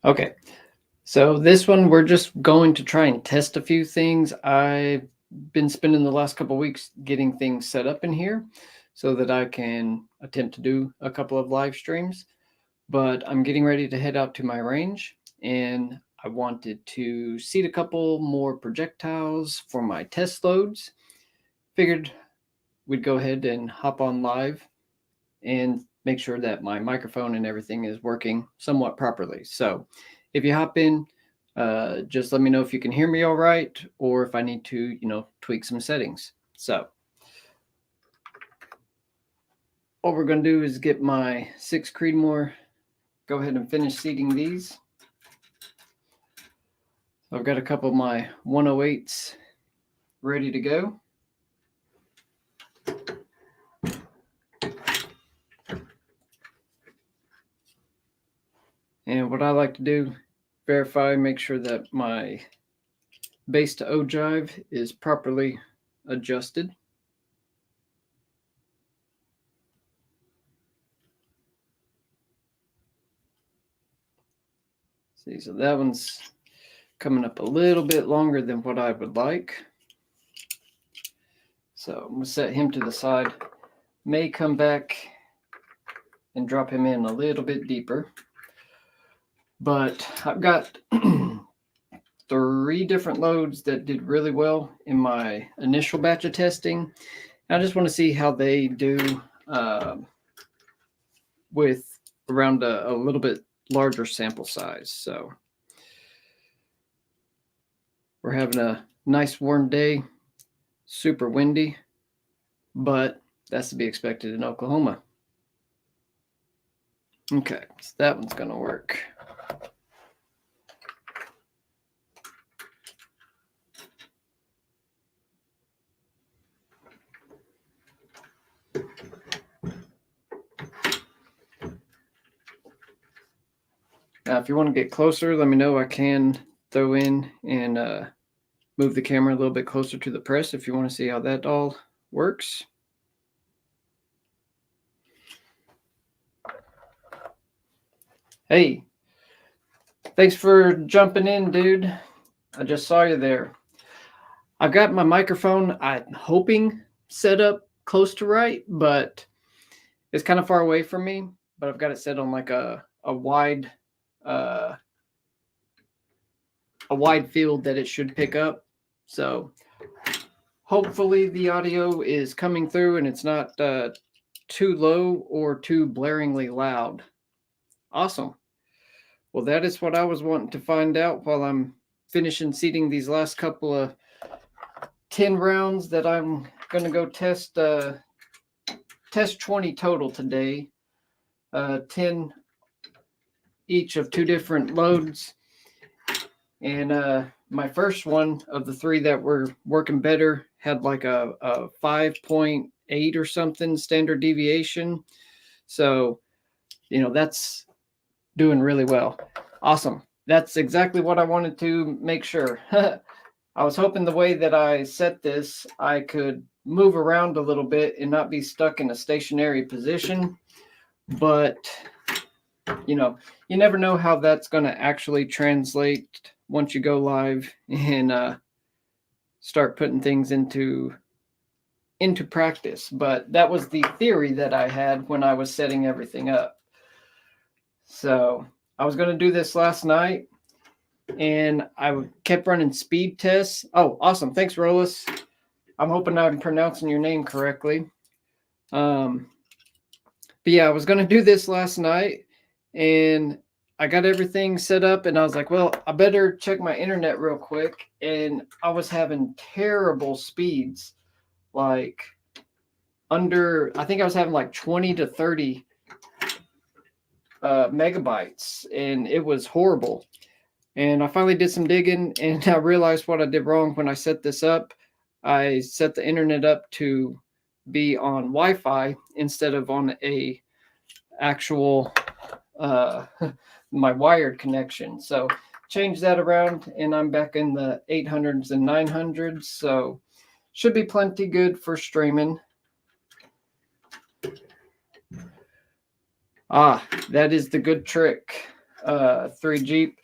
Okay, so this one we're just going to try and test a few things. I've been spending the last couple of weeks getting things set up in here so that I can attempt to do a couple of live streams. But I'm getting ready to head out to my range, and I wanted to seed a couple more projectiles for my test loads. Figured we'd go ahead and hop on live and make sure that my microphone and everything is working somewhat properly. So if you hop in, just let me know if you can hear me all right, or if I need to, tweak some settings. So what we're going to do is get my 6 Creedmoor, go ahead and finish seeding these. I've got a couple of my 108s ready to go. And what I like to do, verify, make sure that my base to ogive is properly adjusted. See, so that one's coming up a little bit longer than what I would like. So I'm going to set him to the side. May come back and drop him in a little bit deeper. But I've got 3 different loads that did really well in my initial batch of testing. I just want to see how they do with around a little bit larger sample size. So we're having a nice warm day, super windy, but that's to be expected in Oklahoma. Okay, so that one's going to work. Now, if you want to get closer, let me know. I can throw in and move the camera a little bit closer to the press if you want to see how that all works. Hey, thanks for jumping in, dude. I just saw you there. I've got my microphone, I'm hoping, set up close to right, but it's kind of far away from me. But I've got it set on like a wide field that it should pick up. So hopefully the audio is coming through and it's not too low or too blaringly loud. Awesome. Well, that is what I was wanting to find out while I'm finishing seeding these last couple of 10 rounds that I'm going to go test 20 total today. 10 each of 2 different loads. And my first one of the 3 that were working better had like a 5.8 or something standard deviation. So, that's doing really well. Awesome. That's exactly what I wanted to make sure. I was hoping the way that I set this, I could move around a little bit and not be stuck in a stationary position. But, you never know how that's going to actually translate once you go live and start putting things into practice. But that was the theory that I had when I was setting everything up. So I was going to do this last night, and I kept running speed tests. Oh, awesome. Thanks, Rollis. I'm hoping I'm pronouncing your name correctly. But yeah, I was going to do this last night, and I got everything set up, and I was like, well, I better check my internet real quick. And I was having terrible speeds, like I think I was having like 20 to 30 megabytes, and it was horrible. And I finally did some digging, and I realized what I did wrong when I set this up. I set the internet up to be on Wi-Fi instead of on a actual my wired connection. So change that around, and I'm back in the 800s and 900s. So should be plenty good for streaming. That is the good trick. 3 Jeep.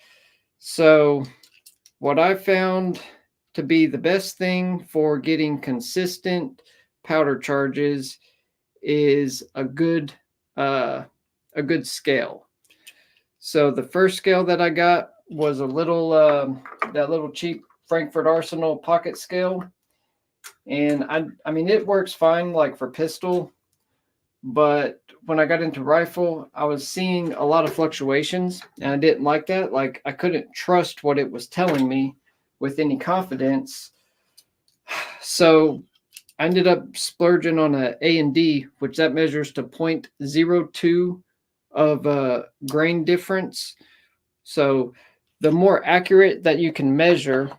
So what I found to be the best thing for getting consistent powder charges is a good scale. So the first scale that I got was a little that little cheap Frankford Arsenal pocket scale, and I mean it works fine like for pistol, but when I got into rifle, I was seeing a lot of fluctuations, and I didn't like that. Like I couldn't trust what it was telling me with any confidence. So I ended up splurging on a A&D, which that measures to 0.02 of grain difference. So the more accurate that you can measure,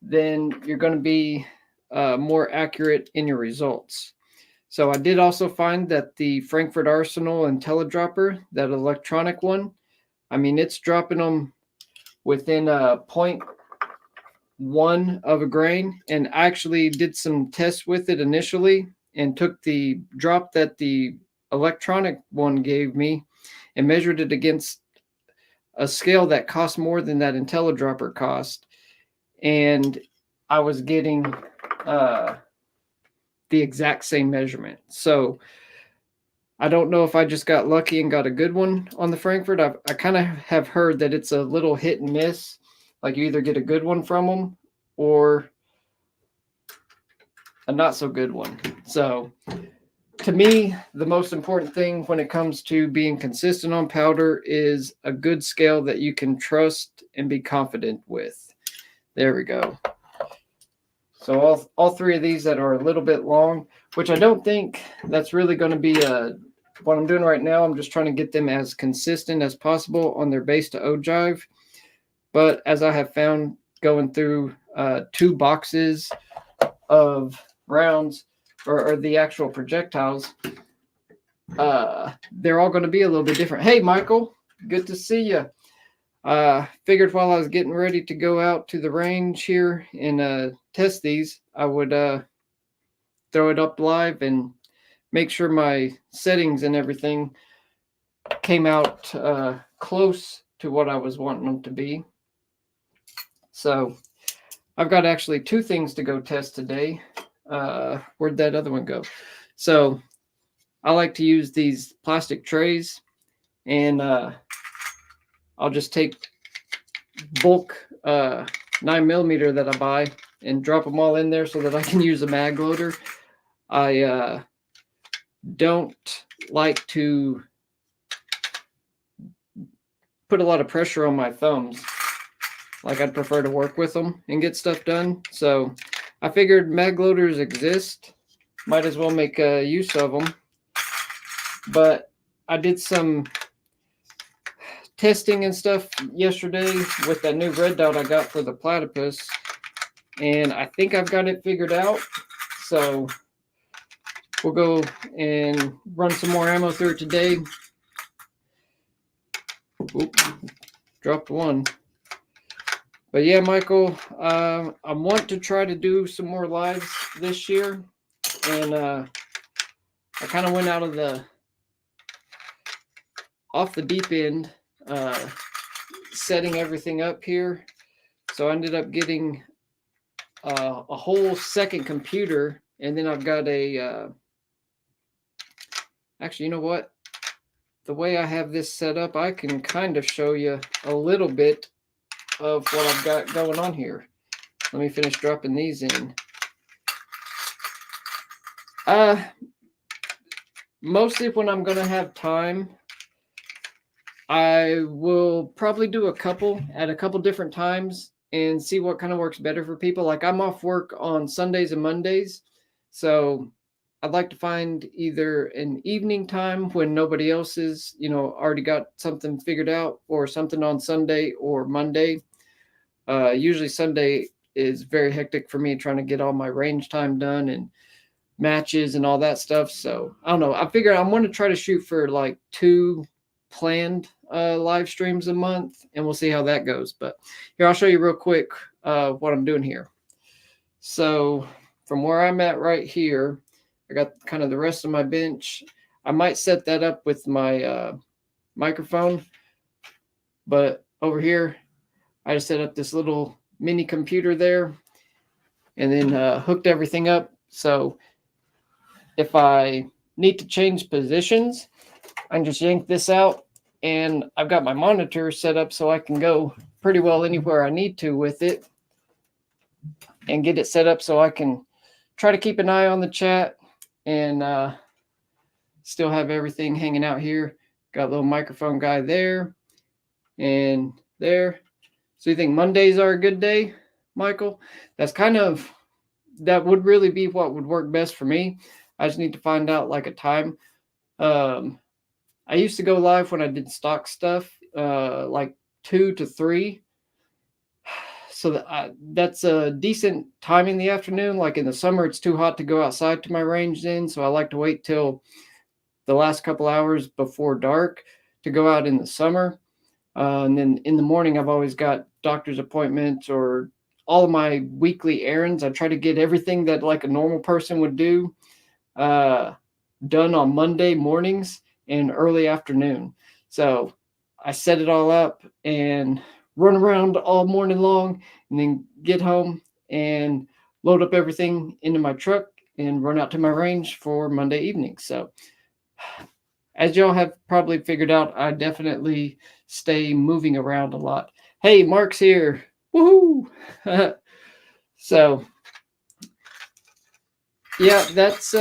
then you're going to be more accurate in your results. So I did also find that the Frankford Arsenal IntelliDropper, that electronic one, I mean, it's dropping them within a 0.1 of a grain. And I actually did some tests with it initially and took the drop that the electronic one gave me and measured it against a scale that cost more than that IntelliDropper cost. And I was getting the exact same measurement. So I don't know if I just got lucky and got a good one on the Frankfurt. I kind of have heard that it's a little hit and miss. Like you either get a good one from them or a not so good one. So to me, the most important thing when it comes to being consistent on powder is a good scale that you can trust and be confident with. There we go. So all 3 of these that are a little bit long, which I don't think that's really going to be what I'm doing right now. I'm just trying to get them as consistent as possible on their base to ogive. But as I have found going through 2 boxes of rounds or the actual projectiles, they're all going to be a little bit different. Hey, Michael, good to see you. Figured while I was getting ready to go out to the range here and test these, I would throw it up live and make sure my settings and everything came out close to what I was wanting them to be. So I've got actually 2 things to go test today. Where'd that other one go? So I like to use these plastic trays, and I'll just take bulk 9mm that I buy and drop them all in there so that I can use a mag loader. I don't like to put a lot of pressure on my thumbs. Like I'd prefer to work with them and get stuff done. So I figured mag loaders exist. Might as well make use of them. But I did some testing and stuff yesterday with that new red dot I got for the platypus, and I think I've got it figured out. So we'll go and run some more ammo through it today. Oop, dropped one. But yeah, Michael, I want to try to do some more lives this year, and I kind of went off the deep end, setting everything up here. So I ended up getting a whole second computer, and then I've got actually, you know what? The way I have this set up, I can kind of show you a little bit of what I've got going on here. Let me finish dropping these in. Mostly when I'm going to have time, I will probably do a couple at a couple different times and see what kind of works better for people. Like I'm off work on Sundays and Mondays, so I'd like to find either an evening time when nobody else is, already got something figured out, or something on Sunday or Monday. Usually Sunday is very hectic for me trying to get all my range time done and matches and all that stuff. So I don't know. I figure I'm going to try to shoot for like 2 planned live streams a month, and we'll see how that goes. But here, I'll show you real quick what I'm doing here. So from where I'm at right here, I got kind of the rest of my bench. I might set that up with my microphone, But over here, I just set up this little mini computer there and then hooked everything up. So if I need to change positions, I can just yank this out, and I've got my monitor set up so I can go pretty well anywhere I need to with it and get it set up so I can try to keep an eye on the chat and still have everything hanging out here. Got a little microphone guy there and there. So you think Mondays are a good day, Michael? That would really be what would work best for me. I just need to find out like a time. I used to go live when I did stock stuff, like 2 to 3. So that's a decent time in the afternoon. Like in the summer, it's too hot to go outside to my range then. So I like to wait till the last couple hours before dark to go out in the summer. And then in the morning, I've always got doctor's appointments or all of my weekly errands. I try to get everything that like a normal person would do done on Monday mornings and early afternoon. So I set it all up and run around all morning long and then get home and load up everything into my truck and run out to my range for Monday evening. So as y'all have probably figured out, I definitely stay moving around a lot. Hey, Mark's here. Woohoo! So yeah, that's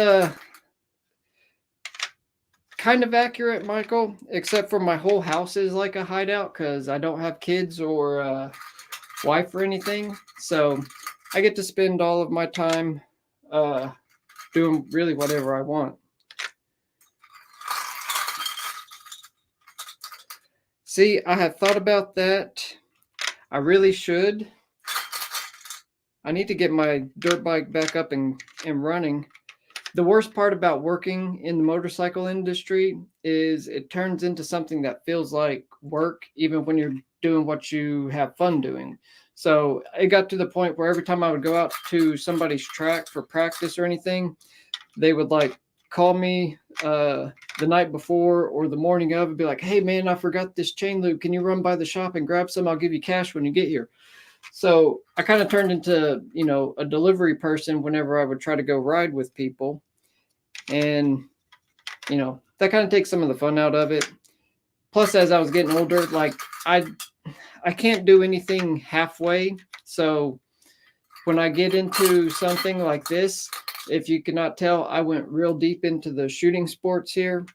kind of accurate, Michael, except for my whole house is like a hideout because I don't have kids or wife or anything. So I get to spend all of my time doing really whatever I want. See, I have thought about that. I really should. I need to get my dirt bike back up and running. The worst part about working in the motorcycle industry is it turns into something that feels like work, even when you're doing what you have fun doing. So it got to the point where every time I would go out to somebody's track for practice or anything, they would like call me the night before or the morning of and be like, hey man, I forgot this chain loop. Can you run by the shop and grab some? I'll give you cash when you get here. So I kind of turned into, a delivery person whenever I would try to go ride with people. And, that kind of takes some of the fun out of it. Plus, as I was getting older, like I can't do anything halfway. So when I get into something like this, if you cannot tell, I went real deep into the shooting sports here.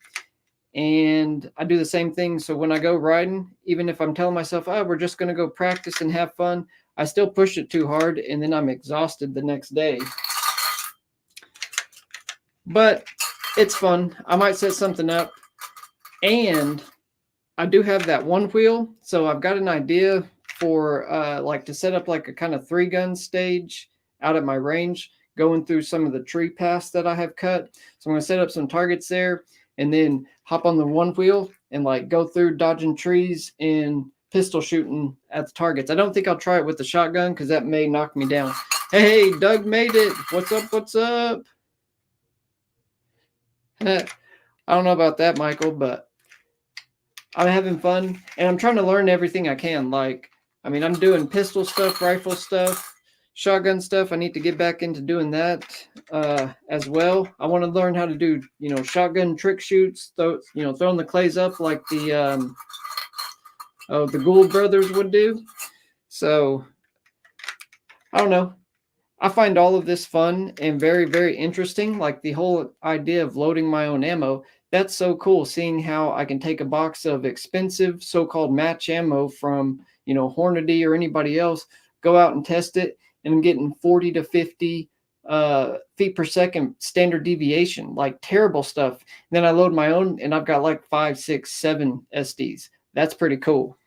And I do the same thing. So when I go riding, even if I'm telling myself, oh, we're just going to go practice and have fun, I still push it too hard and then I'm exhausted the next day. But it's fun. I might set something up. And I do have that one wheel. So I've got an idea for like to set up like a kind of 3-gun stage out at my range, going through some of the tree paths that I have cut. So I'm going to set up some targets there and then hop on the one wheel and like go through dodging trees and pistol shooting at the targets. I don't think I'll try it with the shotgun because that may knock me down. Hey, Doug made it. What's up? What's up? I don't know about that, Michael, but I'm having fun and I'm trying to learn everything I can. Like, I mean, I'm doing pistol stuff, rifle stuff, shotgun stuff. I need to get back into doing that as well. I want to learn how to do, shotgun trick shoots, throwing the clays up like the Gould brothers would do. So I don't know. I find all of this fun and very, very interesting. Like the whole idea of loading my own ammo. That's so cool, seeing how I can take a box of expensive so-called match ammo from, Hornady or anybody else, go out and test it, and I'm getting 40 to 50 feet per second standard deviation, like terrible stuff. And then I load my own, and I've got like 5, 6, 7 SDs. That's pretty cool.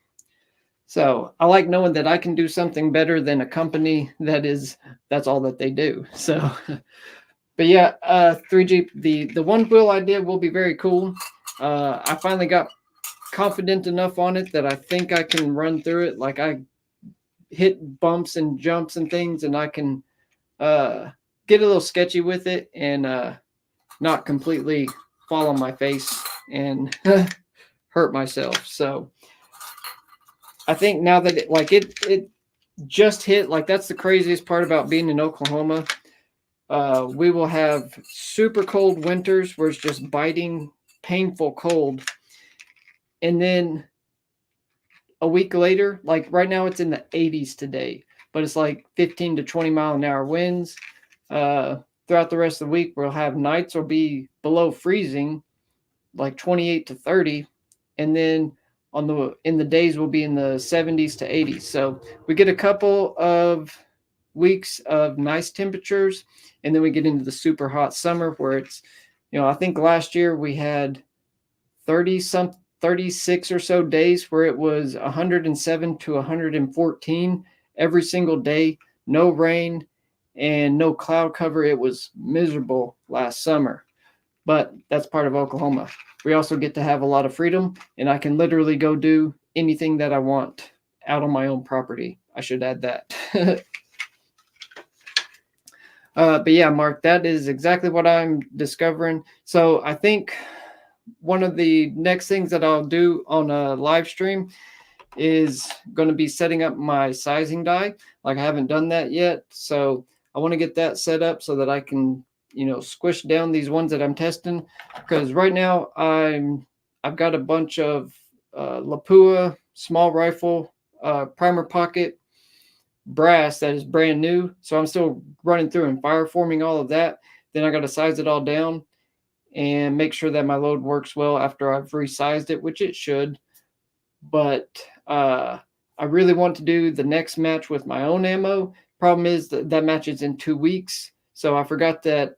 So I like knowing that I can do something better than a company that's all that they do. So, but yeah, 3G, the one wheel idea will be very cool. I finally got confident enough on it that I think I can run through it. Like I hit bumps and jumps and things, and I can get a little sketchy with it and not completely fall on my face and hurt myself. So I think now that it just hit, like that's the craziest part about being in Oklahoma. We will have super cold winters where it's just biting, painful cold. And then a week later, like right now it's in the 80s today, but it's like 15 to 20 mile an hour winds. Throughout the rest of the week, we'll have nights will be below freezing, like 28 to 30. And then in the days we'll be in the 70s to 80s. So we get a couple of weeks of nice temperatures, and then we get into the super hot summer where it's, I think last year we had 36 or so days where it was 107 to 114 every single day, no rain and no cloud cover. It was miserable last summer, but that's part of Oklahoma. We also get to have a lot of freedom, and I can literally go do anything that I want out on my own property. I should add that. But yeah, Mark, that is exactly what I'm discovering. So I think one of the next things that I'll do on a live stream is going to be setting up my sizing die. Like I haven't done that yet. So I want to get that set up so that I can, squish down these ones that I'm testing. Because right now I've got a bunch of Lapua small rifle primer pocket brass that is brand new. So I'm still running through and fire forming all of that. Then I got to size it all down and make sure that my load works well after I've resized it, which it should. But I really want to do the next match with my own ammo. Problem is that match is in 2 weeks. So I forgot that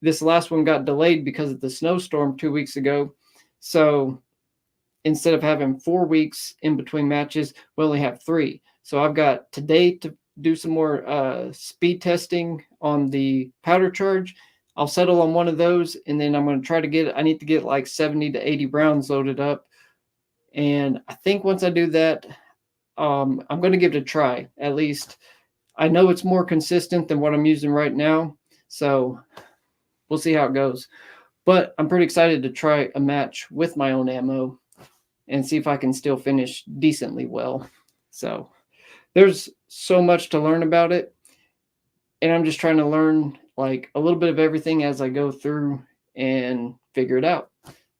this last one got delayed because of the snowstorm 2 weeks ago. So instead of having 4 weeks in between matches, we only have 3. So I've got today to do some more speed testing on the powder charge. I'll settle on one of those, and then I'm going to try to I need to get like 70 to 80 rounds loaded up. And I think once I do that, I'm going to give it a try. At least I know it's more consistent than what I'm using right now. So we'll see how it goes. But I'm pretty excited to try a match with my own ammo and see if I can still finish decently well. So there's so much to learn about it. And I'm just trying to learn like a little bit of everything as I go through and figure it out.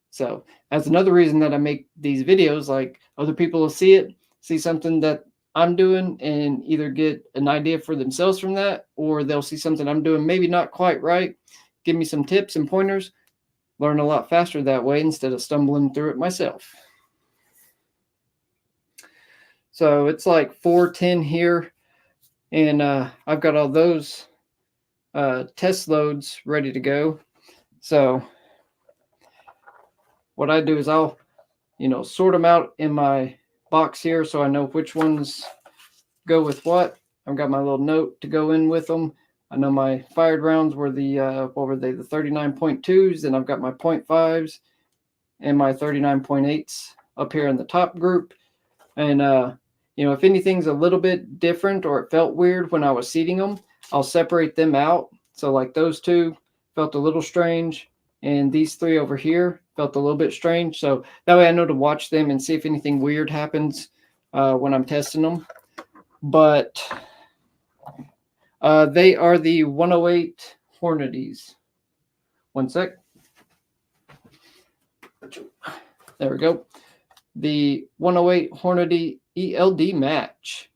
So that's another reason that I make these videos. Like other people will see it, see something that I'm doing, and either get an idea for themselves from that, or they'll see something I'm doing maybe not quite right, give me some tips and pointers, learn a lot faster that way instead of stumbling through it myself. So it's like 4:10 here, and I've got all those test loads ready to go. So what I do is I'll, sort them out in my box here so I know which ones go with what. I've got my little note to go in with them. I know my fired rounds were the, what were they, the 39.2s, and I've got my 0.5s and my 39.8s up here in the top group. And, if anything's a little bit different or it felt weird when I was seating them, I'll separate them out. So like those two felt a little strange, and these 3 over here felt a little bit strange. So that way I know to watch them and see if anything weird happens when I'm testing them. But they are the 108 Hornadies. One sec. There we go. The 108 Hornady ELD match.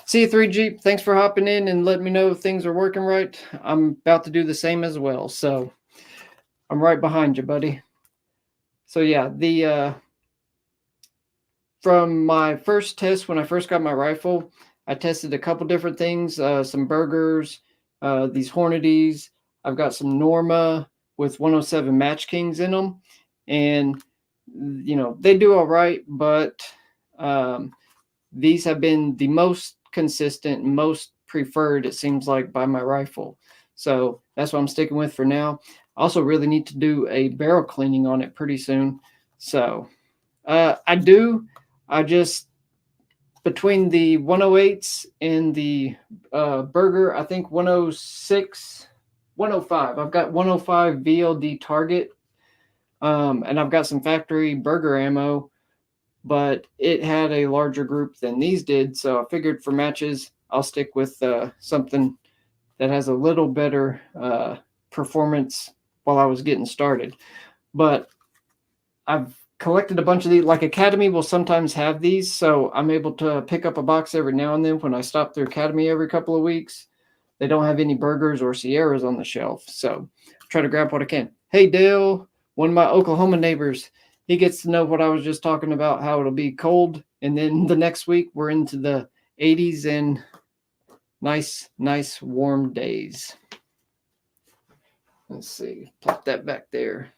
C3 Jeep, thanks for hopping in and letting me know if things are working right. I'm about to do the same as well, so I'm right behind you, buddy. So yeah, the from my first test when I first got my rifle, I tested a couple different things, some Bergers, these Hornadies. I've got some Norma with 107 Match Kings in them, and they do all right, but these have been the most consistent, most preferred, it seems like, by my rifle. So that's what I'm sticking with for now. I also really need to do a barrel cleaning on it pretty soon. So I just, between the 108s and the Berger, I think 106, 105. I've got 105 VLD target. And I've got some factory Berger ammo but it had a larger group than these did. So I figured for matches, I'll stick with something that has a little better performance while I was getting started. But I've collected a bunch of these. Like Academy will sometimes have these, so I'm able to pick up a box every now and then when I stop through Academy every couple of weeks. They don't have any burgers or Sierras on the shelf, so I try to grab what I can. Hey, Dale, one of my Oklahoma neighbors, he gets to know what I was just talking about, how it'll be cold, and then the next week we're into the 80s and nice warm days. Let's see, plop that back there.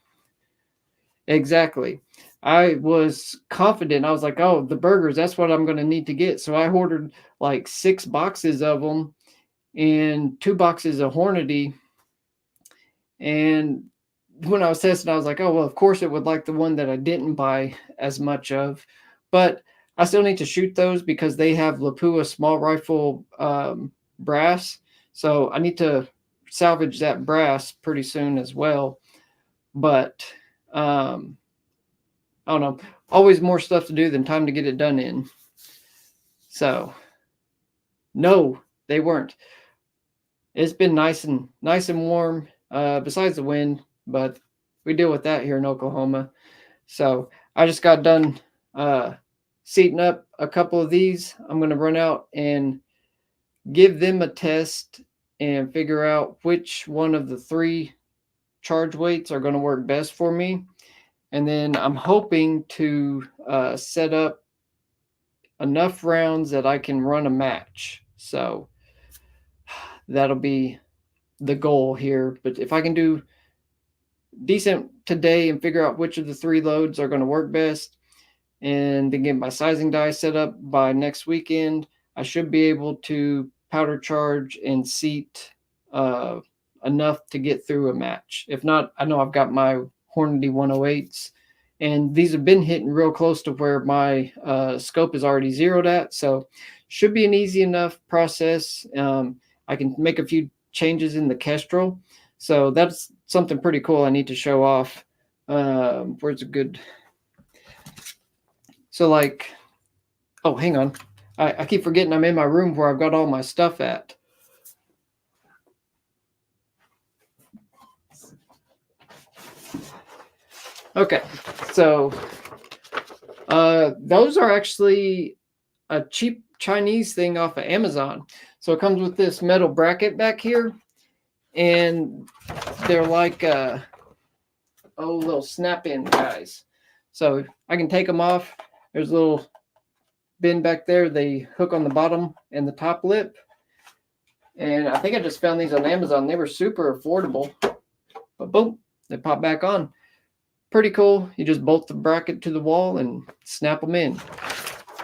Exactly. I was confident. I was like, oh, the burgers, that's what I'm going to need to get. So I ordered like 6 boxes of them and 2 boxes of Hornady. And when I was testing, I was like, oh, well, of course it would like the one that I didn't buy as much of. But I still need to shoot those because they have Lapua small rifle brass. So I need to salvage that brass pretty soon as well. But I don't know. Always more stuff to do than time to get it done in. So, no, they weren't. It's been nice and warm, besides the wind, but we deal with that here in Oklahoma. So I just got done seating up a couple of these. I'm going to run out and give them a test and figure out which one of the 3 charge weights are going to work best for me. And then I'm hoping to set up enough rounds that I can run a match. So that'll be the goal here. But if I can do decent today and figure out which of the 3 loads are going to work best, and then get my sizing die set up by next weekend, I should be able to powder charge and seat enough to get through a match. If not, I know I've got my Hornady 108s, and these have been hitting real close to where my scope is already zeroed at. So should be an easy enough process. I can make a few changes in the Kestrel. So that's something pretty cool I need to show off. Where's a good... So like, oh, hang on. I keep forgetting I'm in my room where I've got all my stuff at. Okay, so those are actually a cheap Chinese thing off of Amazon. So it comes with this metal bracket back here, and they're like little snap-in guys. So I can take them off. There's a little bin back there. They hook on the bottom and the top lip. And I think I just found these on Amazon. They were super affordable. But boom, they pop back on. Pretty cool. You just bolt the bracket to the wall and snap them in.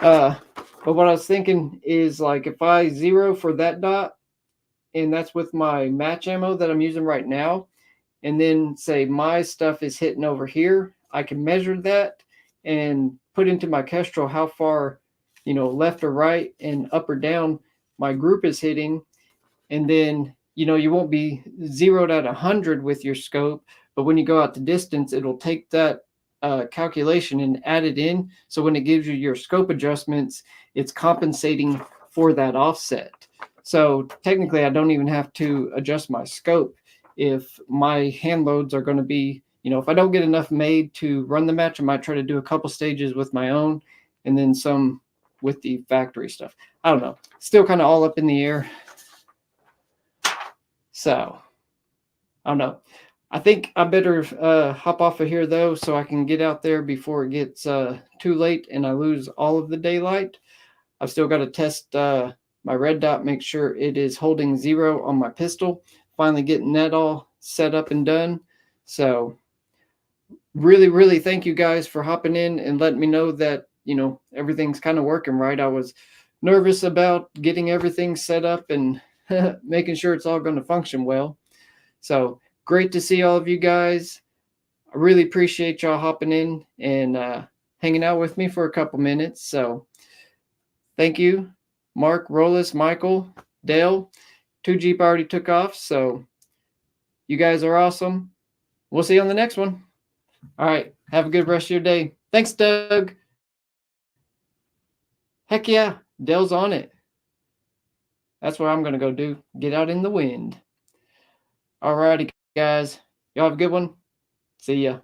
But what I was thinking is, like, if I zero for that dot, and that's with my match ammo that I'm using right now, and then say my stuff is hitting over here, I can measure that and put into my Kestrel how far, left or right and up or down my group is hitting. And then, you won't be zeroed at 100 with your scope, but when you go out the distance, it'll take that calculation and add it in. So when it gives you your scope adjustments, it's compensating for that offset. So technically, I don't even have to adjust my scope if my hand loads are going to be, if I don't get enough made to run the match, I might try to do a couple stages with my own and then some with the factory stuff. I don't know. Still kind of all up in the air. So, I don't know. I think I better hop off of here, though, so I can get out there before it gets too late and I lose all of the daylight. I've still got to test my red dot, make sure it is holding 0 on my pistol. Finally getting that all set up and done. So, really thank you guys for hopping in and letting me know that, everything's kind of working right. I was nervous about getting everything set up and making sure it's all going to function well. So great to see all of you guys. I really appreciate y'all hopping in and hanging out with me for a couple minutes. So thank you, Mark, Rollis, Michael, Dale. 2 Jeep already took off. So you guys are awesome. We'll see you on the next one. All right. Have a good rest of your day. Thanks, Doug. Heck yeah, Dell's on it. That's what I'm going to go do. Get out in the wind. Alrighty, guys. Y'all have a good one. See ya.